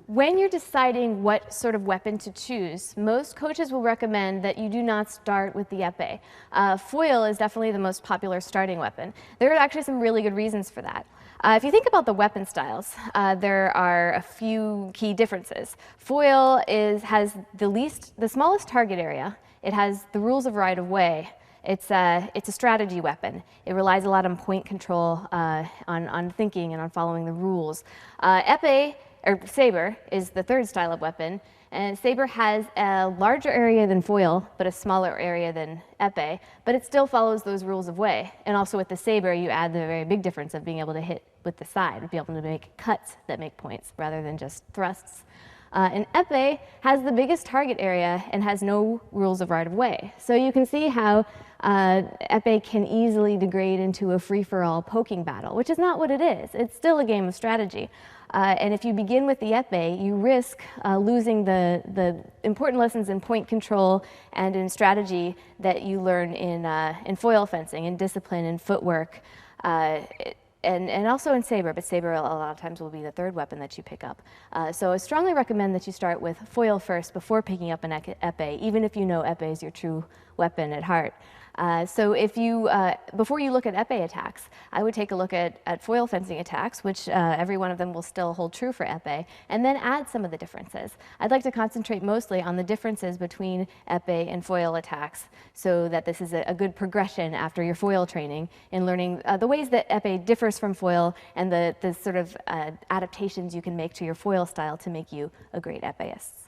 When you're deciding what sort of weapon to choose, most coaches will recommend that you do not start with the epee. Foil is definitely the most popular starting weapon. There are actually some really good reasons for that. If you think about the weapon styles, there are a few key differences. Foil has the smallest target area. It has the rules of right of way. It's a strategy weapon. It relies a lot on point control, on thinking and on following the rules. Epee, or saber, is the third style of weapon, and saber has a larger area than foil, but a smaller area than epee, but it still follows those rules of way. And also with the saber, you add the very big difference of being able to hit with the side, be able to make cuts that make points rather than just thrusts. And epee has the biggest target area and has no rules of right of way. So you can see how epee can easily degrade into a free-for-all poking battle, which is not what it is. It's still a game of strategy. And if you begin with the epee, you risk losing the important lessons in point control and in strategy that you learn in foil fencing, in discipline, in footwork, and also in saber, but saber a lot of times will be the third weapon that you pick up. So I strongly recommend that you start with foil first before picking up an epee, even if you know epee is your true weapon at heart. So if you, before you look at epee attacks, I would take a look at foil fencing attacks, which every one of them will still hold true for epee, and then add some of the differences. I'd like to concentrate mostly on the differences between epee and foil attacks, so that this is a good progression after your foil training in learning the ways that epee differs from foil and the sort of adaptations you can make to your foil style to make you a great epeeist.